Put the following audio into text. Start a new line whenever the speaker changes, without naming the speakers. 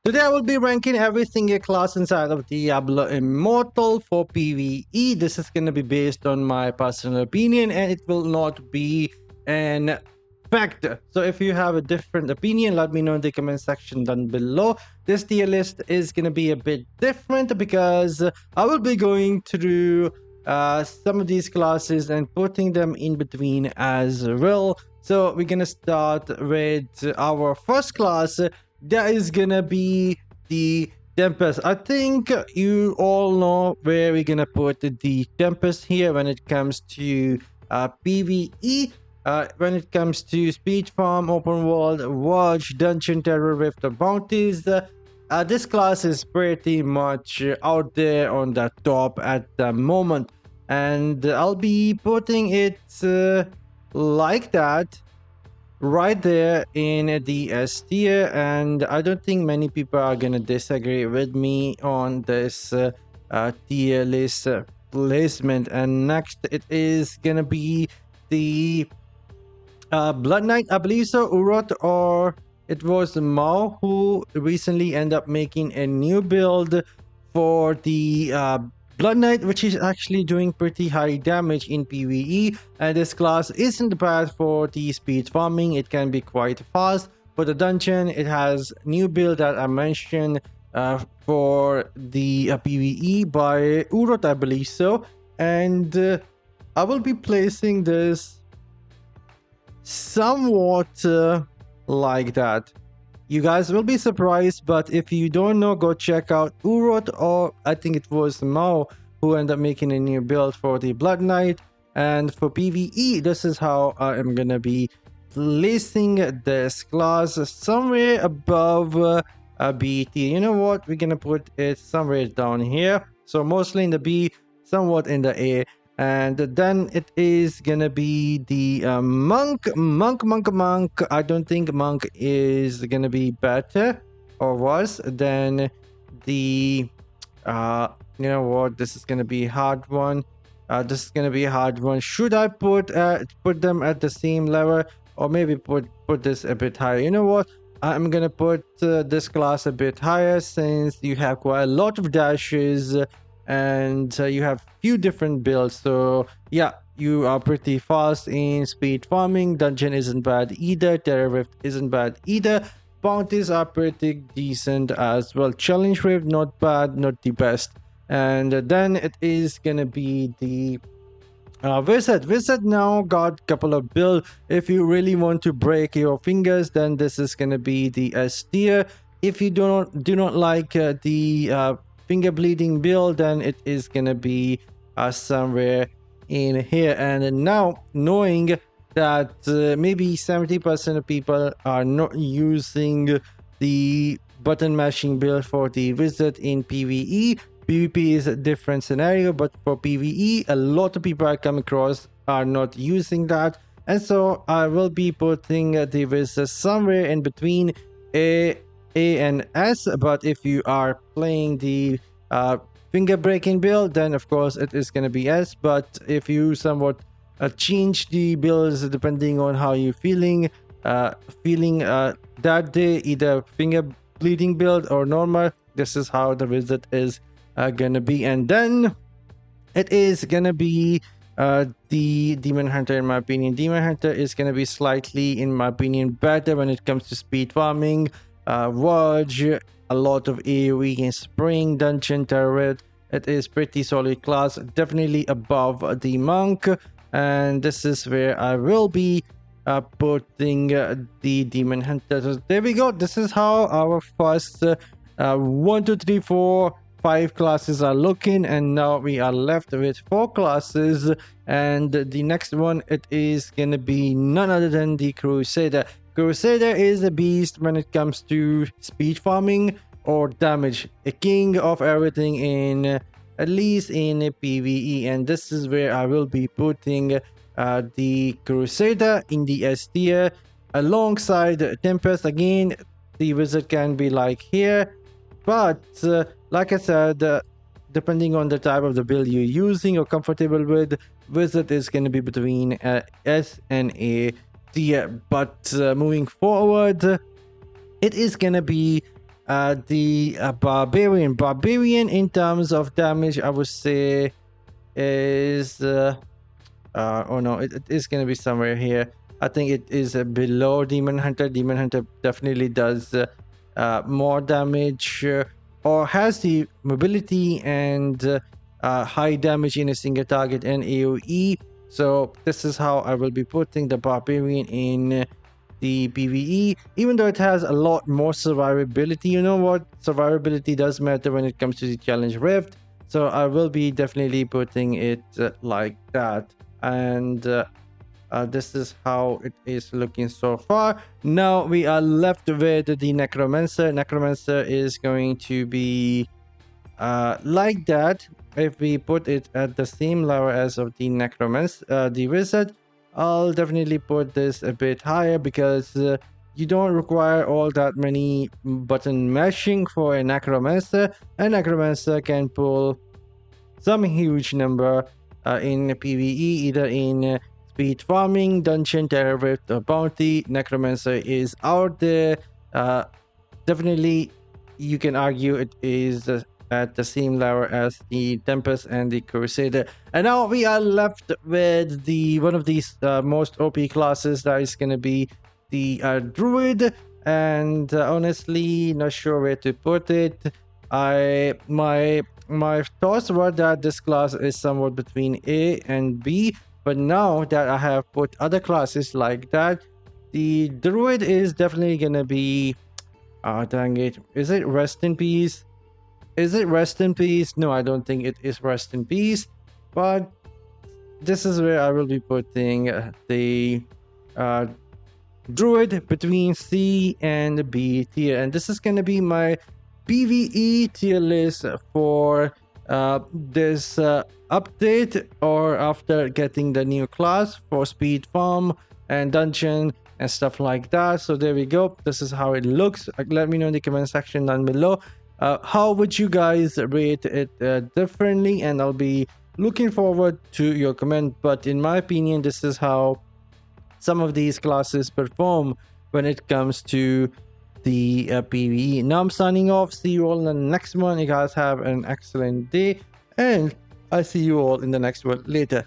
Today I will be ranking every single class inside of Diablo Immortal for PvE. This is going to be based on my personal opinion and it will not be an factor. So if you have a different opinion, let me know in the comment section down below. This tier list is going to be a bit different because I will be going through some of these classes and putting them in between as well. So we're going to start with our first class. That is gonna be the Tempest. I think you all know where we're gonna put the Tempest here when it comes to PvE. When it comes to speed farm, open world, watch, dungeon, terror, rift, or bounties, this class is pretty much out there on the top at the moment, and I'll be putting it like that right there in the S tier, and I don't think many people are gonna disagree with me on this tier list placement. And next it is gonna be the Blood Knight, I believe so, Urot, or it was Mao who recently ended up making a new build for the Blood Knight, which is actually doing pretty high damage in PvE, and this class isn't bad for the speed farming. It can be quite fast. For the dungeon, it has new build that I mentioned for the PvE by Urot, I believe so, and I will be placing this somewhat like that. You guys will be surprised, but if you don't know, go check out Urot, or I think it was Mao who ended up making a new build for the Blood Knight. And for PvE, this is how I am gonna be placing this class somewhere above a B tier. You know what? We're gonna put it somewhere down here. So mostly in the B, somewhat in the A. And then it is gonna be the monk. I don't think monk is gonna be better or worse than the you know what, this is gonna be a hard one. This is gonna be a hard one. Should I put them at the same level, or maybe put this a bit higher? You know what, I'm gonna put this class a bit higher, since you have quite a lot of dashes and you have few different builds. So yeah, you are pretty fast in speed farming. Dungeon isn't bad either. Terror Rift isn't bad either. Bounties are pretty decent as well. Challenge Rift, not bad, not the best. And then it is gonna be the Wizard now got a couple of builds. If you really want to break your fingers, then this is gonna be the S tier. If you do not like the finger bleeding build, then it is gonna be somewhere in here. And now, knowing that maybe 70% of people are not using the button mashing build for the wizard in PvE. PvP is a different scenario, but for PvE, a lot of people I come across are not using that, and so I will be putting the wizard somewhere in between A and S. But if you are playing the finger breaking build, then of course it is going to be S. But if you somewhat change the builds depending on how you're feeling that day, either finger bleeding build or normal, this is how the wizard is gonna be. And then it is gonna be the Demon Hunter. In my opinion, Demon Hunter is gonna be slightly, in my opinion, better when it comes to speed farming. Watch, a lot of AoE in spring, dungeon, turret. It is pretty solid class, definitely above the monk, and this is where I will be putting the Demon Hunter. So there we go. This is how our first 1 2 3 4 5 classes are looking, and now we are left with 4 classes. And the next one, it is gonna be none other than the Crusader. Crusader is a beast when it comes to speed farming or damage, a king of everything in at least in a PvE. And this is where I will be putting the Crusader in the S tier alongside Tempest. Again, the wizard can be like here, but like I said, depending on the type of the build you're using or comfortable with, wizard is going to be between S and A tier. But moving forward, it is going to be the Barbarian. Barbarian in terms of damage, I would say is oh no, it is going to be somewhere here. I think it is below Demon Hunter. Demon Hunter definitely does more damage or has the mobility and high damage in a single target and AoE. So this is how I will be putting the Barbarian in the PvE, even though it has a lot more survivability. You know what? Survivability does matter when it comes to the challenge rift. So I will be definitely putting it like that. And this is how it is looking so far. Now we are left with the Necromancer. Necromancer is going to be like that. If we put it at the same level as of the Necromancer, the Wizard, I'll definitely put this a bit higher because you don't require all that many button mashing for a Necromancer. A Necromancer can pull some huge number in PvE, either in speed farming, dungeon, terror rift, or bounty. Necromancer is out there. Definitely, you can argue it is at the same level as the Tempest and the Crusader. And now we are left with the one of these most OP classes, that is going to be the Druid. And honestly, not sure where to put it. My thoughts were that this class is somewhat between A and B, but now that I have put other classes like that, the Druid is definitely gonna be dang it. Is it Rest in Peace? Is it Rest in Peace? No, I don't think it is Rest in Peace, but this is where I will be putting the Druid between C and B tier, and this is gonna be my PvE tier list for this update, or after getting the new class for speed farm and dungeon and stuff like that. So there we go. This is how it looks. Let me know in the comment section down below. How would you guys rate it differently? And I'll be looking forward to your comment. But in my opinion, this is how some of these classes perform when it comes to the PvE. Now I'm signing off. See you all in the next one. You guys have an excellent day, and I see you all in the next one later.